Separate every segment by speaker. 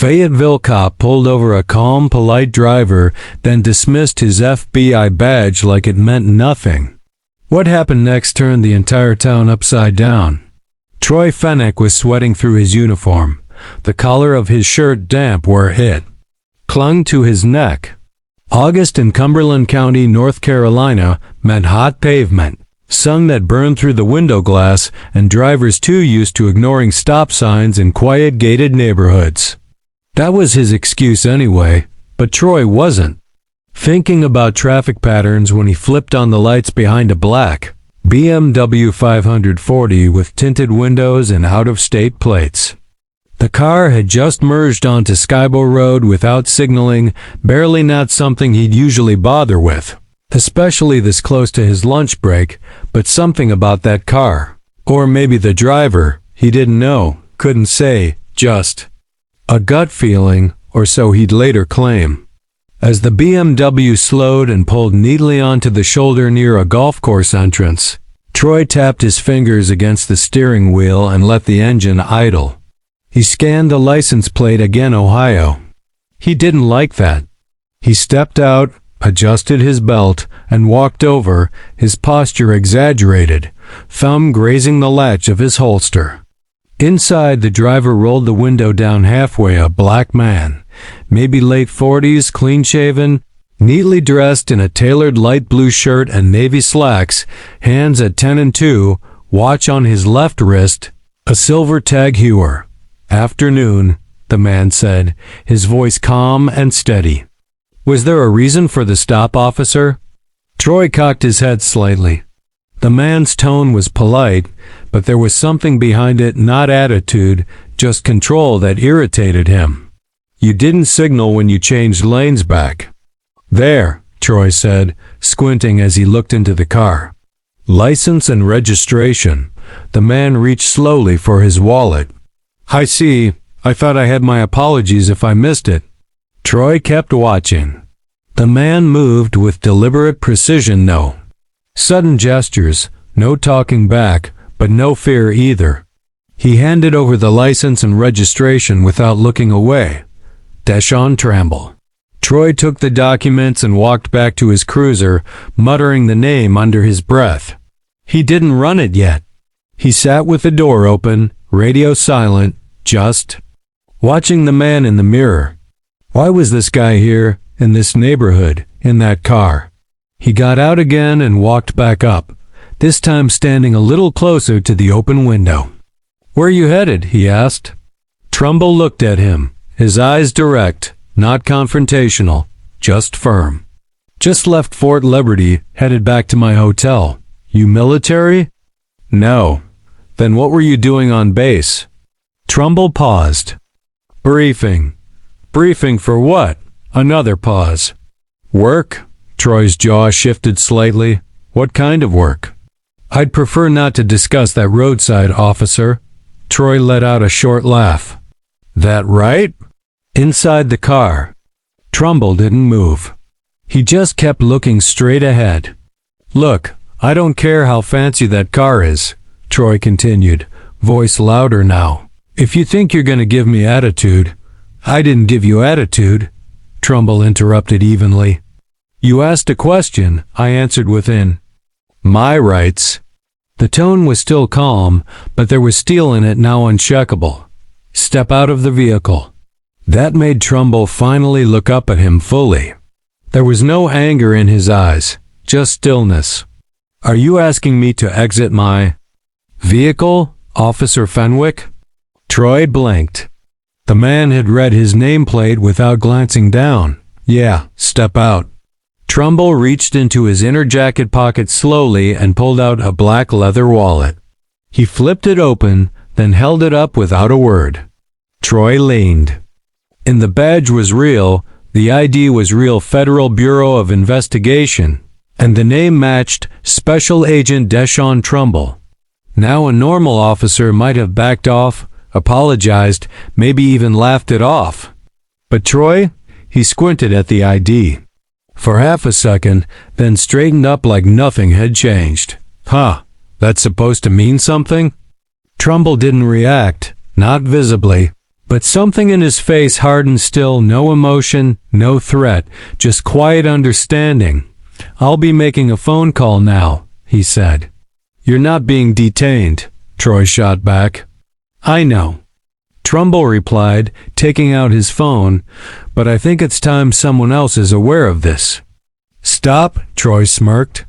Speaker 1: Fayetteville cop pulled over a calm, polite driver, then dismissed his FBI badge like it meant nothing. What happened next turned the entire town upside down. Troy Fennick was sweating through his uniform. The collar of his shirt, damp where it hit, clung to his neck. August in Cumberland County, North Carolina, meant hot pavement, sun that burned through the window glass, and drivers too used to ignoring stop signs in quiet gated neighborhoods. That was his excuse anyway, but Troy wasn't thinking about traffic patterns when he flipped on the lights behind a black BMW 540 with tinted windows and out-of-state plates. The car had just merged onto Skybo Road without signaling, barely not something he'd usually bother with, especially this close to his lunch break, but something about that car, or maybe the driver, he didn't know, couldn't say, just a gut feeling, or so he'd later claim. As the BMW slowed and pulled neatly onto the shoulder near a golf course entrance, Troy tapped his fingers against the steering wheel and let the engine idle. He scanned the license plate again, Ohio. He didn't like that. He stepped out, adjusted his belt, and walked over, his posture exaggerated, thumb grazing the latch of his holster. Inside, the driver rolled the window down halfway, a black man, maybe late 40s, clean-shaven, neatly dressed in a tailored light blue shirt and navy slacks, hands at 10 and 2, watch on his left wrist, a silver Tag Heuer. "Afternoon," the man said, his voice calm and steady. "Was there a reason for the stop, officer?" Troy cocked his head slightly. The man's tone was polite, but there was something behind it, not attitude, just control, that irritated him. "You didn't signal when you changed lanes back." "There," Troy said, squinting as he looked into the car. "License and registration." The man reached slowly for his wallet. "I see. I thought I had my apologies if I missed it." Troy kept watching. The man moved with deliberate precision, no sudden gestures, no talking back, but no fear either. He handed over the license and registration without looking away. Deshaun Tramble. Troy took the documents and walked back to his cruiser, muttering the name under his breath. He didn't run it yet. He sat with the door open, radio silent, just watching the man in the mirror. Why was this guy here, in this neighborhood, in that car? He got out again and walked back up, this time standing a little closer to the open window. "Where you headed?" he asked. Trumbull looked at him, his eyes direct, not confrontational, just firm. "Just left Fort Liberty, headed back to my hotel." "You military?" "No." "Then what were you doing on base?" Trumbull paused. "Briefing." "Briefing for what?" Another pause. "Work?" Troy's jaw shifted slightly. "What kind of work?" "I'd prefer not to discuss that roadside, officer." Troy let out a short laugh. "That right?" Inside the car, Trumbull didn't move. He just kept looking straight ahead. "Look, I don't care how fancy that car is," Troy continued, voice louder now. "If you think you're going to give me attitude—" "I didn't give you attitude," Trumbull interrupted evenly. "You asked a question," I answered within my rights. The tone was still calm, but there was steel in it now uncheckable. "Step out of the vehicle." That made Trumbull finally look up at him fully. There was no anger in his eyes, just stillness. "Are you asking me to exit my vehicle, Officer Fenwick?" Troy blinked. The man had read his nameplate without glancing down. "Yeah, step out." Trumbull reached into his inner jacket pocket slowly and pulled out a black leather wallet. He flipped it open, then held it up without a word. Troy leaned. And the badge was real, the ID was real, Federal Bureau of Investigation, and the name matched, Special Agent Deshaun Trumbull. Now a normal officer might have backed off, apologized, maybe even laughed it off. But Troy, he squinted at the ID. For half a second, then straightened up like nothing had changed. "Huh, that's supposed to mean something?" Trumbull didn't react, not visibly, But something in his face hardened still, no emotion, no threat, just quiet understanding. "I'll be making a phone call now," he said. "You're not being detained," Troy shot back. "I know," Trumbull replied, taking out his phone, "but I think it's time someone else is aware of this." "Stop," Troy smirked.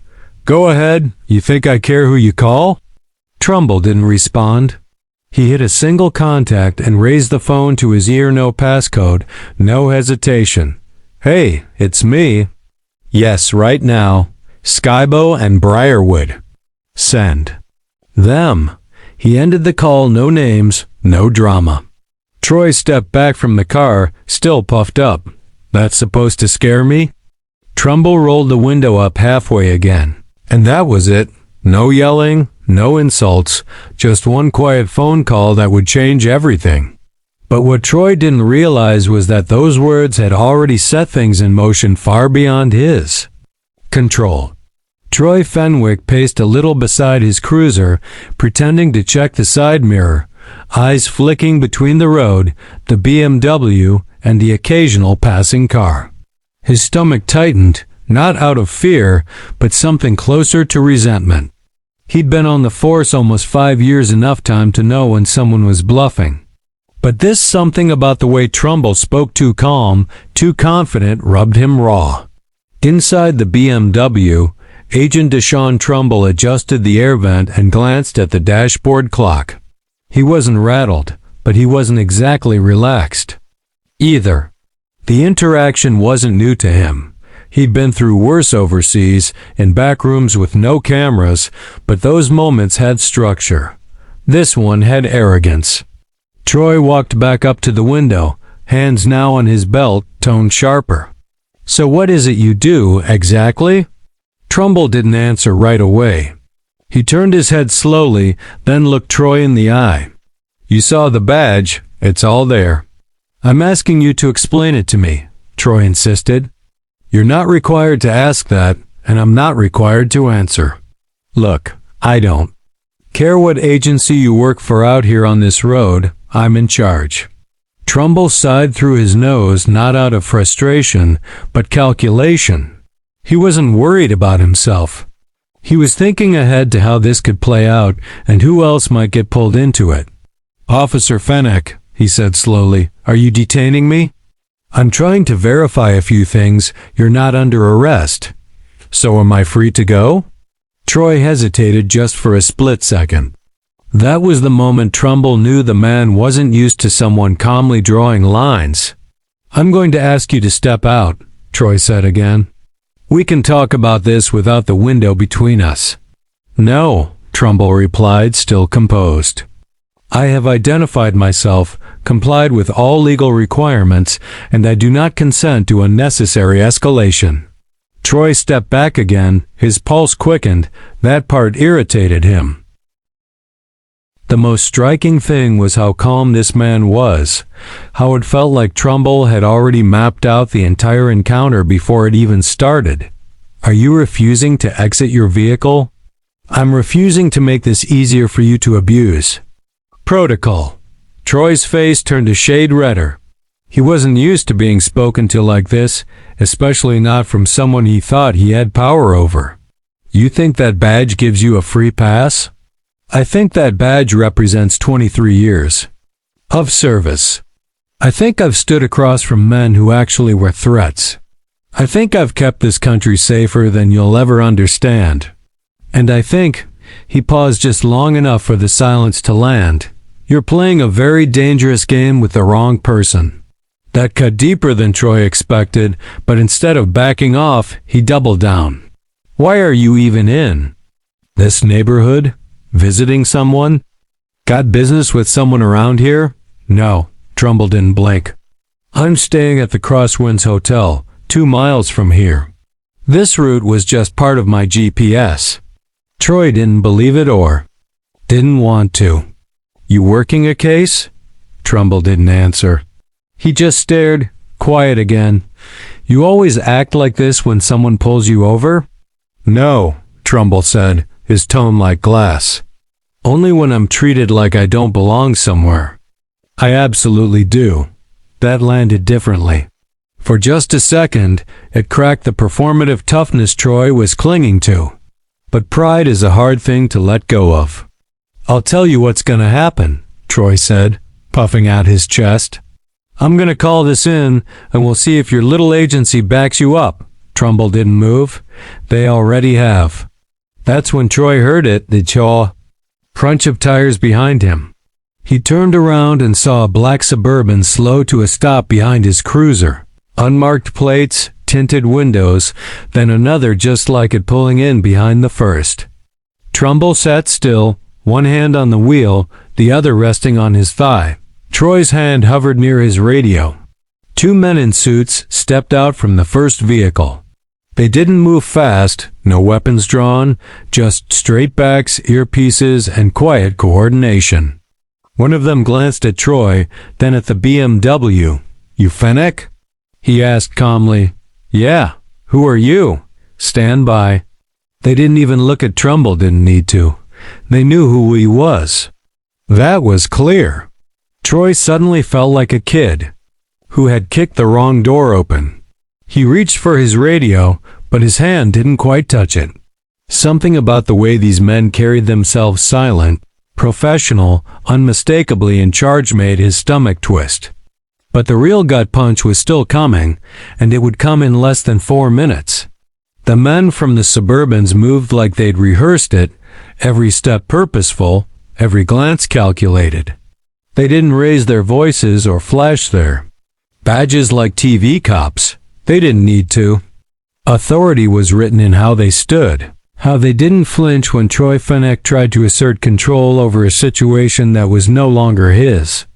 Speaker 1: "Go ahead. You think I care who you call?" Trumbull didn't respond. He hit a single contact and raised the phone to his ear. No passcode, no hesitation. "Hey, it's me." "Yes, right now. Skybo and Briarwood." "Send." "Them." He ended the call, no names, no drama. Troy stepped back from the car, still puffed up. "That's supposed to scare me?" Trumbull rolled the window up halfway again. And that was it. No yelling, no insults, just one quiet phone call that would change everything. But what Troy didn't realize was that those words had already set things in motion far beyond his control. Troy Fenwick paced a little beside his cruiser, pretending to check the side mirror, eyes flicking between the road, the BMW, and the occasional passing car. His stomach tightened, not out of fear, but something closer to resentment. He'd been on the force almost 5 years, enough time to know when someone was bluffing. But this something about the way Trumbull spoke, too calm, too confident, rubbed him raw. Inside the BMW, Agent Deshaun Trumbull adjusted the air vent and glanced at the dashboard clock. He wasn't rattled, but he wasn't exactly relaxed either. The interaction wasn't new to him. He'd been through worse overseas, in back rooms with no cameras, but those moments had structure. This one had arrogance. Troy walked back up to the window, hands now on his belt, tone sharper. "So what is it you do, exactly?" Trumbull didn't answer right away. He turned his head slowly, then looked Troy in the eye. "You saw the badge. It's all there." "I'm asking you to explain it to me," Troy insisted. "You're not required to ask that, and I'm not required to answer. Look, I don't care what agency you work for out here on this road. I'm in charge." Trumbull sighed through his nose, not out of frustration, but calculation. He wasn't worried about himself. He was thinking ahead to how this could play out and who else might get pulled into it. "Officer Fenwick," he said slowly, "are you detaining me?" "I'm trying to verify a few things. You're not under arrest." "So am I free to go?" Troy hesitated just for a split second. That was the moment Trumbull knew the man wasn't used to someone calmly drawing lines. "I'm going to ask you to step out," Troy said again. "We can talk about this without the window between us." "No," Trumbull replied, still composed. "I have identified myself, complied with all legal requirements, and I do not consent to unnecessary escalation." Troy stepped back again, his pulse quickened. That part irritated him. The most striking thing was how calm this man was, how it felt like Trumbull had already mapped out the entire encounter before it even started. "Are you refusing to exit your vehicle?" "I'm refusing to make this easier for you to abuse." "Protocol." Troy's face turned a shade redder. He wasn't used to being spoken to like this, especially not from someone he thought he had power over. "You think that badge gives you a free pass?" "I think that badge represents 23 years of service. I think I've stood across from men who actually were threats. I think I've kept this country safer than you'll ever understand. And I think," he paused just long enough for the silence to land, "you're playing a very dangerous game with the wrong person." That cut deeper than Troy expected, but instead of backing off, he doubled down. "Why are you even in this neighborhood? Visiting someone? Got business with someone around here?" "No," Trumbull didn't blink. "I'm staying at the Crosswinds Hotel, 2 miles from here. This route was just part of my GPS." Troy didn't believe it or didn't want to. "You working a case?" Trumbull didn't answer. He just stared, quiet again. "You always act like this when someone pulls you over?" "No," Trumbull said, his tone like glass. "Only when I'm treated like I don't belong somewhere." I absolutely do. That landed differently. For just a second, it cracked the performative toughness Troy was clinging to. But pride is a hard thing to let go of. I'll tell you what's gonna happen, Troy said, puffing out his chest. I'm gonna call this in, and we'll see if your little agency backs you up. Trumbull didn't move. They already have. That's when Troy heard it, the crunch of tires behind him. He turned around and saw a black Suburban slow to a stop behind his cruiser. Unmarked plates, tinted windows, then another just like it pulling in behind the first. Trumbull sat still, one hand on the wheel, the other resting on his thigh. Troy's hand hovered near his radio. Two men in suits stepped out from the first vehicle. They didn't move fast, no weapons drawn, just straight backs, earpieces, and quiet coordination. One of them glanced at Troy, then at the BMW. "You Fennec?" he asked calmly. "Yeah. Who are you?" "Stand by." They didn't even look at Trumbull, didn't need to. They knew who he was. That was clear. Troy suddenly felt like a kid who had kicked the wrong door open. He reached for his radio, but his hand didn't quite touch it. Something about the way these men carried themselves, silent, professional, unmistakably in charge, made his stomach twist. But the real gut punch was still coming, and it would come in less than 4 minutes. The men from the Suburbans moved like they'd rehearsed it, every step purposeful, every glance calculated. They didn't raise their voices or flash their badges like TV cops. They didn't need to. Authority was written in how they stood, how they didn't flinch when Troy Fennec tried to assert control over a situation that was no longer his.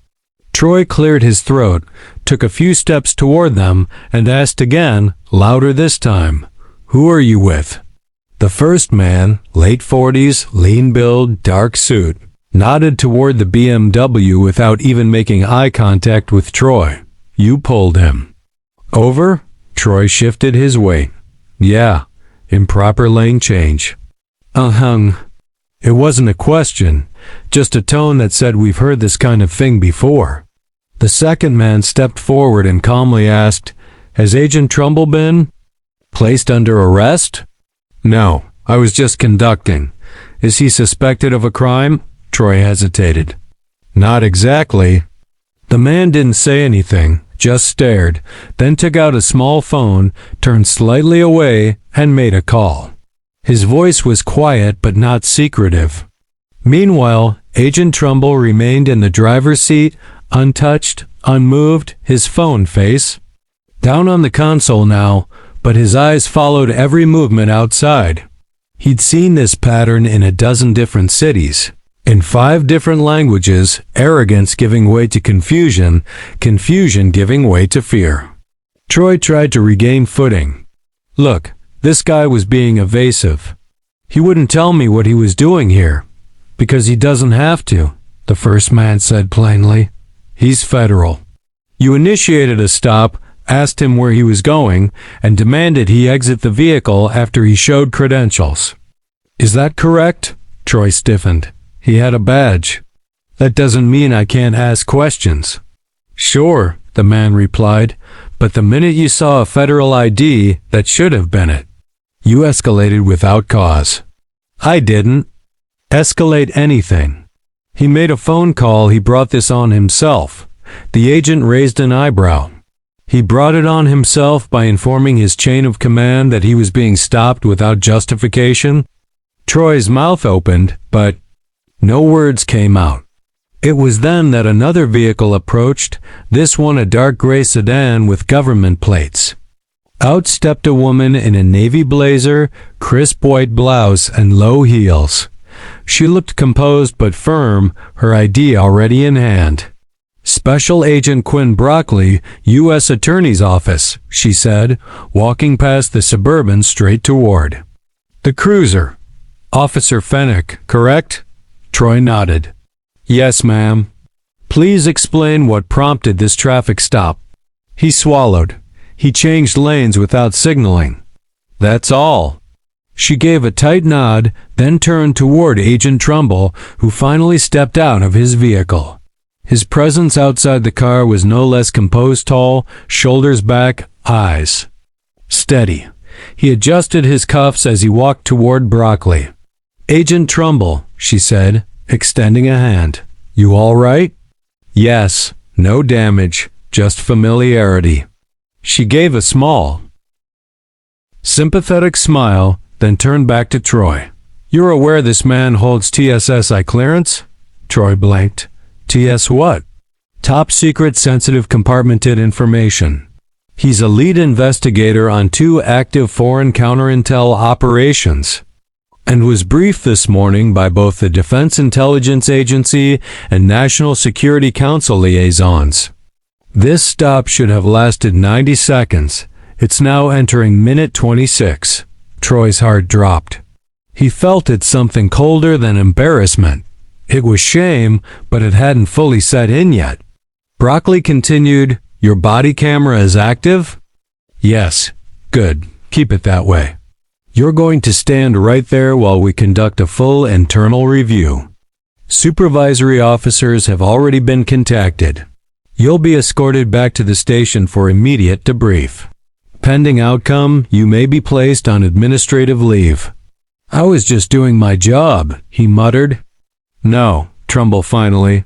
Speaker 1: Troy cleared his throat, took a few steps toward them, and asked again, louder this time, "Who are you with?" The first man, late 40s, lean build, dark suit, nodded toward the BMW without even making eye contact with Troy. "You pulled him." "Over?" Troy shifted his weight. "Yeah, improper lane change." It wasn't a question, just a tone that said we've heard this kind of thing before. The second man stepped forward and calmly asked, "Has Agent Trumbull been placed under arrest?" "No, I was just conducting." "Is he suspected of a crime?" Troy hesitated. "Not exactly." The man didn't say anything, just stared, then took out a small phone, turned slightly away, and made a call. His voice was quiet but not secretive. Meanwhile, Agent Trumbull remained in the driver's seat, untouched, unmoved, his phone face down on the console now, but his eyes followed every movement outside. He'd seen this pattern in a dozen different cities. In 5 different languages, arrogance giving way to confusion, confusion giving way to fear. Troy tried to regain footing. "Look, this guy was being evasive. He wouldn't tell me what he was doing here, because he doesn't have to," the first man said plainly. "He's federal. You initiated a stop, asked him where he was going, and demanded he exit the vehicle after he showed credentials. Is that correct?" Troy stiffened. "He had a badge." "That doesn't mean I can't ask questions." "Sure," the man replied, "but the minute you saw a federal ID, that should have been it. You escalated without cause." "I didn't escalate anything." He made a phone call. He brought this on himself. The agent raised an eyebrow. He brought it on himself by informing his chain of command that he was being stopped without justification. Troy's mouth opened, but no words came out. It was then that another vehicle approached, this one a dark gray sedan with government plates. Out stepped a woman in a navy blazer, crisp white blouse, and low heels. She looked composed but firm, her ID already in hand. "Special Agent Quinn Broccoli, U.S. Attorney's Office," she said, walking past the Suburban straight toward the cruiser. "Officer Fennec, correct?" Troy nodded. "Yes, ma'am." "Please explain what prompted this traffic stop." He swallowed. He changed lanes without signaling. "That's all." She gave a tight nod, then turned toward Agent Trumbull, who finally stepped out of his vehicle. His presence outside the car was no less composed, tall, shoulders back, eyes steady. He adjusted his cuffs as he walked toward Broccoli. "Agent Trumbull," she said, extending a hand. "You all right?" "Yes, no damage, just familiarity." She gave a small, sympathetic smile, then turned back to Troy. "You're aware this man holds TSSI clearance?" Troy blinked. "TS what?" "Top secret sensitive compartmented information. He's a lead investigator on 2 active foreign counterintel operations, and was briefed this morning by both the Defense Intelligence Agency and National Security Council liaisons. This stop should have lasted 90 seconds. It's now entering minute 26. Troy's heart dropped. He felt it something colder than embarrassment. It was shame, but it hadn't fully set in yet. Broccoli continued, "Your body camera is active?" "Yes." "Good. Keep it that way. You're going to stand right there while we conduct a full internal review. Supervisory officers have already been contacted. You'll be escorted back to the station for immediate debrief. Pending outcome, you may be placed on administrative leave." "I was just doing my job," he muttered. "No," Trumbull finally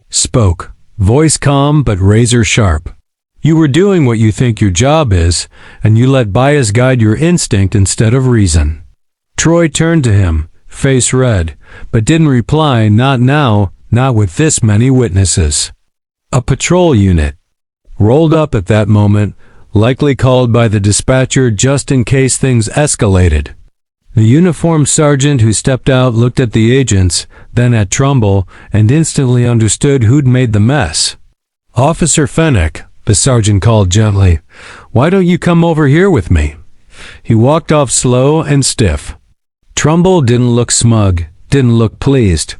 Speaker 1: spoke, voice calm but razor sharp. "You were doing what you think your job is, and you let bias guide your instinct instead of reason." Troy turned to him, face red, but didn't reply. Not now, not with this many witnesses. A patrol unit rolled up at that moment, likely called by the dispatcher just in case things escalated. The uniformed sergeant who stepped out looked at the agents, then at Trumbull, and instantly understood who'd made the mess. "Officer Fennick," the sergeant called gently, "why don't you come over here with me?" He walked off slow and stiff. Trumbull didn't look smug, didn't look pleased.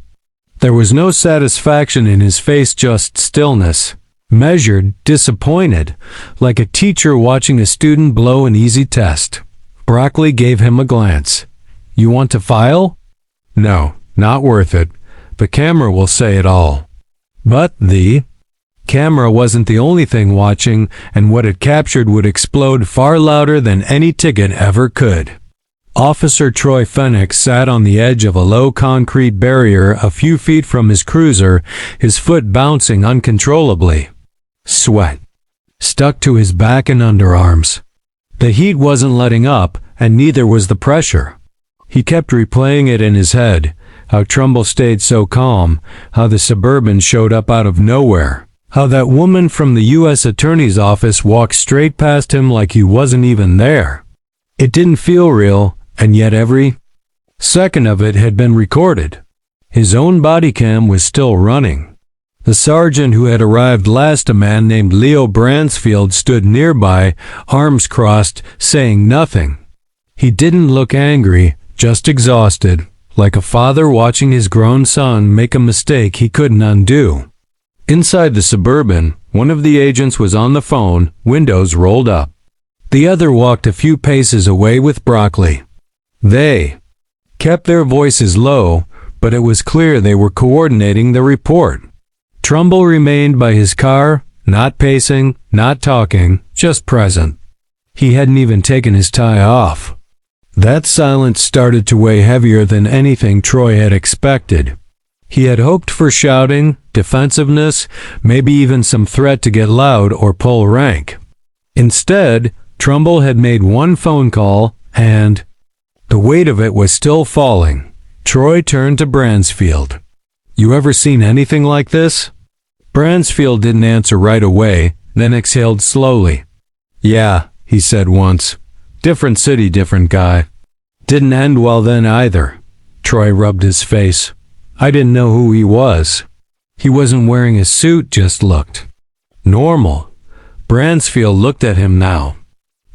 Speaker 1: There was no satisfaction in his face, just stillness. Measured, disappointed, like a teacher watching a student blow an easy test. Broccoli gave him a glance. "You want to file?" "No, not worth it. The camera will say it all." But the camera wasn't the only thing watching, and what it captured would explode far louder than any ticket ever could. Officer Troy Fennick sat on the edge of a low concrete barrier a few feet from his cruiser, his foot bouncing uncontrollably. Sweat stuck to his back and underarms. The heat wasn't letting up, and neither was the pressure. He kept replaying it in his head, how Trumbull stayed so calm, how the Suburban showed up out of nowhere, how that woman from the U.S. Attorney's office walked straight past him like he wasn't even there. It didn't feel real, and yet every second of it had been recorded. His own body cam was still running. The sergeant who had arrived last, a man named Leo Bransfield, stood nearby, arms crossed, saying nothing. He didn't look angry, just exhausted, like a father watching his grown son make a mistake he couldn't undo. Inside the Suburban, one of the agents was on the phone, windows rolled up. The other walked a few paces away with Broccoli. They kept their voices low, but it was clear they were coordinating the report. Trumbull remained by his car, not pacing, not talking, just present. He hadn't even taken his tie off. That silence started to weigh heavier than anything Troy had expected. He had hoped for shouting, defensiveness, maybe even some threat to get loud or pull rank. Instead, Trumbull had made one phone call, and the weight of it was still falling. Troy turned to Bransfield. "You ever seen anything like this?" Bransfield didn't answer right away, then exhaled slowly. "Yeah," he said once. "Different city, different guy. Didn't end well then either." Troy rubbed his face. "I didn't know who he was. He wasn't wearing a suit, just looked normal." Bransfield looked at him now.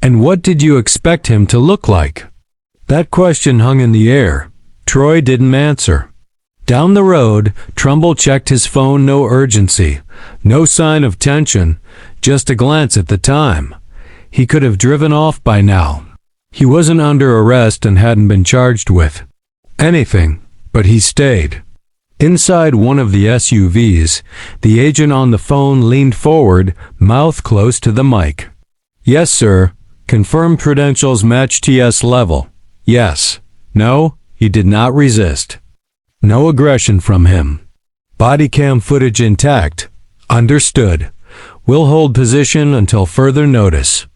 Speaker 1: "And what did you expect him to look like?" That question hung in the air. Troy didn't answer. Down the road, Trumbull checked his phone. No urgency, no sign of tension, just a glance at the time. He could have driven off by now. He wasn't under arrest and hadn't been charged with anything, but he stayed. Inside one of the SUVs, the agent on the phone leaned forward, mouth close to the mic. "Yes, sir. Confirmed credentials match TS level. Yes." No, he did not resist. No aggression from him. Body cam footage intact. Understood. We'll hold position until further notice.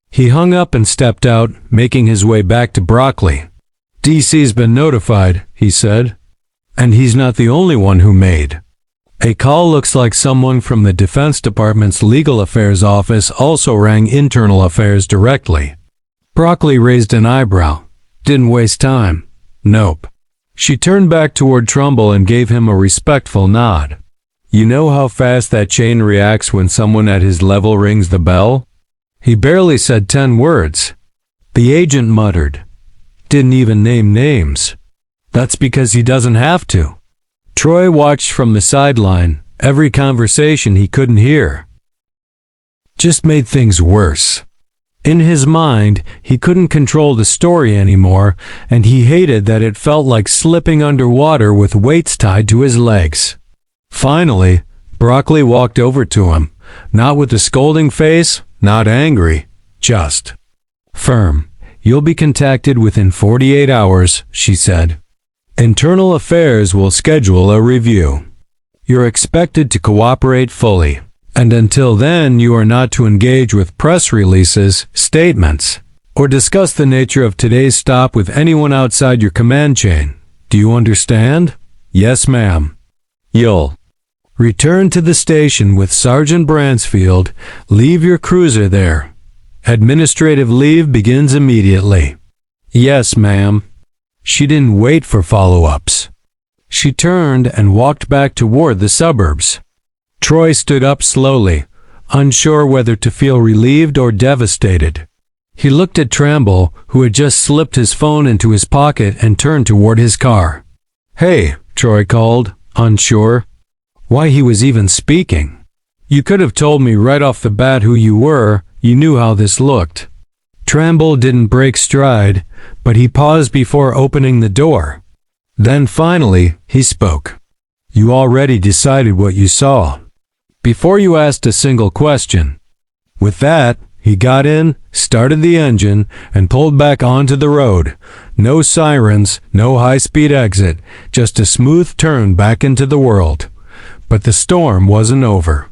Speaker 1: He hung up and stepped out, making his way back to Broccoli. DC's been notified, he said. And he's not the only one who made. A call looks like someone from the Defense Department's Legal Affairs Office also rang Internal Affairs directly. Broccoli raised an eyebrow. Didn't waste time. Nope. She turned back toward Trumbull and gave him a respectful nod. You know how fast that chain reacts when someone at his level rings the bell? He barely said 10 words. The agent muttered. Didn't even name names. That's because he doesn't have to. Troy watched from the sideline, every conversation he couldn't hear. Just made things worse. In his mind, he couldn't control the story anymore, and he hated that it felt like slipping underwater with weights tied to his legs. Finally, Broccoli walked over to him, not with a scolding face, not angry, just firm. You'll be contacted within 48 hours, she said. Internal Affairs will schedule a review. You're expected to cooperate fully, and until then you are not to engage with press releases, statements, or discuss the nature of today's stop with anyone outside your command chain. Do you understand? Yes, ma'am. You'll return to the station with Sergeant Bransfield. Leave your cruiser there. Administrative leave begins immediately. Yes, ma'am. She didn't wait for follow-ups. She turned and walked back toward the suburbs. Troy stood up slowly, unsure whether to feel relieved or devastated. He looked at Trumbull, who had just slipped his phone into his pocket, and turned toward his car. Hey, Troy called, unsure. Why he was even speaking. You could have told me right off the bat who you were. You knew how this looked. Trumbull didn't break stride, but he paused before opening the door. Then finally, he spoke. You already decided what you saw, before you asked a single question. With that, he got in, started the engine, and pulled back onto the road. No sirens, no high-speed exit, just a smooth turn back into the world. But the storm wasn't over.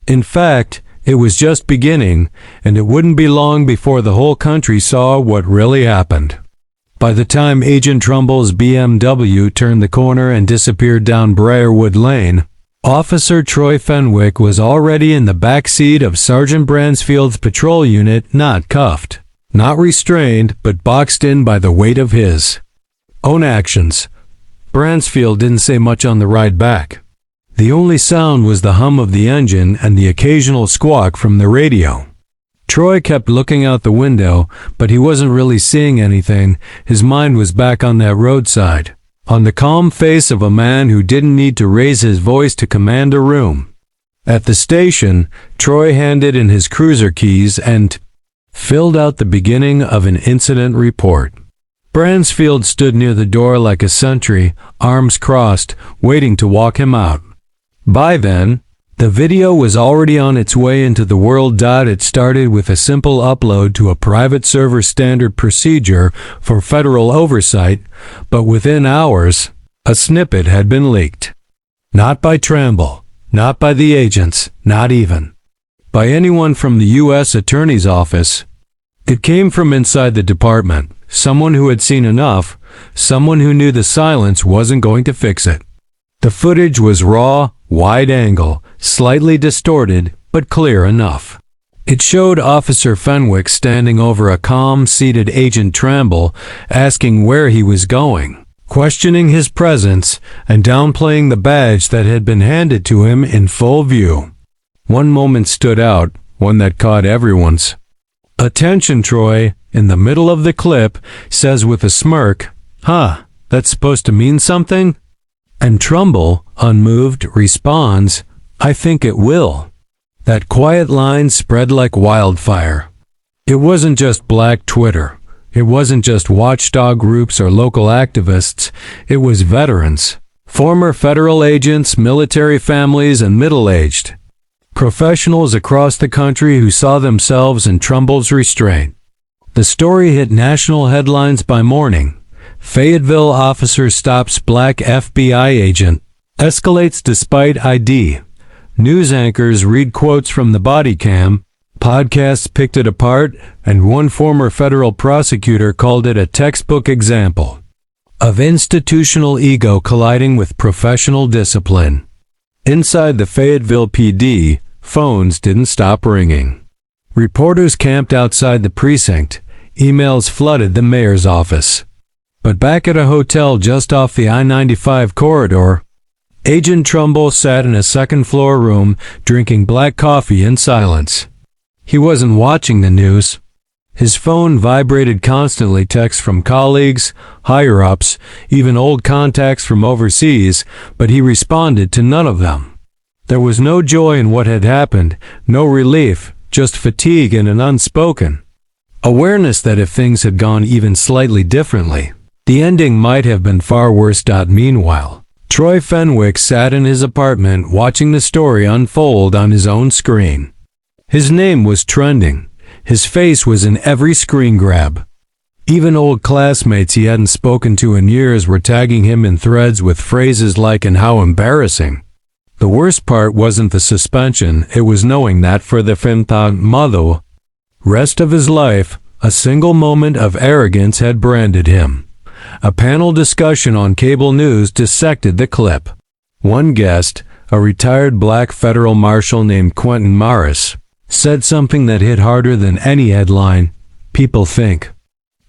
Speaker 1: In fact, it was just beginning, and it wouldn't be long before the whole country saw what really happened. By the time Agent Trumbull's BMW turned the corner and disappeared down Briarwood Lane, Officer Troy Fenwick was already in the back seat of Sergeant Bransfield's patrol unit, not cuffed, not restrained, but boxed in by the weight of his own actions. Bransfield didn't say much on the ride back. The only sound was the hum of the engine and the occasional squawk from the radio. Troy kept looking out the window, but he wasn't really seeing anything. His mind was back on that roadside, on the calm face of a man who didn't need to raise his voice to command a room. At the station, Troy handed in his cruiser keys and filled out the beginning of an incident report. Bransfield stood near the door like a sentry, arms crossed, waiting to walk him out. By then, the video was already on its way into the world. It started with a simple upload to a private server standard procedure for federal oversight, but within hours, a snippet had been leaked. Not by Trumbull, not by the agents, not even by anyone from the U.S. Attorney's Office. It came from inside the department, someone who had seen enough, someone who knew the silence wasn't going to fix it. The footage was raw, wide-angle, slightly distorted, but clear enough. It showed Officer Fenwick standing over a calm-seated Agent Trumbull, asking where he was going, questioning his presence, and downplaying the badge that had been handed to him in full view. One moment stood out, one that caught everyone's attention. Troy, in the middle of the clip, says with a smirk, "Huh, that's supposed to mean something?" And Trumbull, unmoved, responds, "I think it will." That quiet line spread like wildfire. It wasn't just Black Twitter. It wasn't just watchdog groups or local activists. It was veterans, Former federal agents, military families, and middle-aged professionals across the country who saw themselves in Trumbull's restraint. The story hit national headlines by morning. Fayetteville officer stops black FBI agent. Escalates despite ID. News anchors read quotes from the body cam. Podcasts picked it apart, and one former federal prosecutor called it a textbook example of institutional ego colliding with professional discipline. Inside the Fayetteville PD, phones didn't stop ringing. Reporters camped outside the precinct. Emails flooded the mayor's office. But back at a hotel just off the I-95 corridor, Agent Trumbull sat in a second-floor room drinking black coffee in silence. He wasn't watching the news. His phone vibrated constantly, texts from colleagues, higher-ups, even old contacts from overseas, but he responded to none of them. There was no joy in what had happened, no relief, just fatigue and an unspoken awareness that if things had gone even slightly differently, the ending might have been far worse. Meanwhile, Troy Fenwick sat in his apartment watching the story unfold on his own screen. His name was trending. His face was in every screen grab. Even old classmates he hadn't spoken to in years were tagging him in threads with phrases like "and how embarrassing." The worst part wasn't the suspension, it was knowing that for the rest of his life, a single moment of arrogance had branded him. A panel discussion on cable news dissected the clip. One guest, a retired black federal marshal named Quentin Morris, said something that hit harder than any headline. People think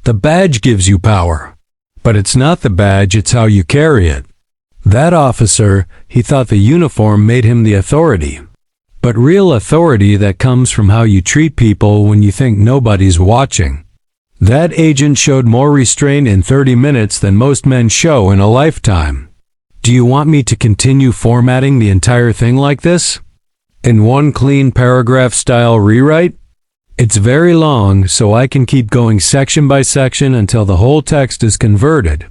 Speaker 1: the badge gives you power, but it's not the badge, it's how you carry it. That officer, he thought the uniform made him the authority. But real authority that comes from how you treat people when you think nobody's watching. That agent showed more restraint in 30 minutes than most men show in a lifetime. Do you want me to continue formatting the entire thing like this? In one clean paragraph-style rewrite? It's very long, so I can keep going section by section until the whole text is converted.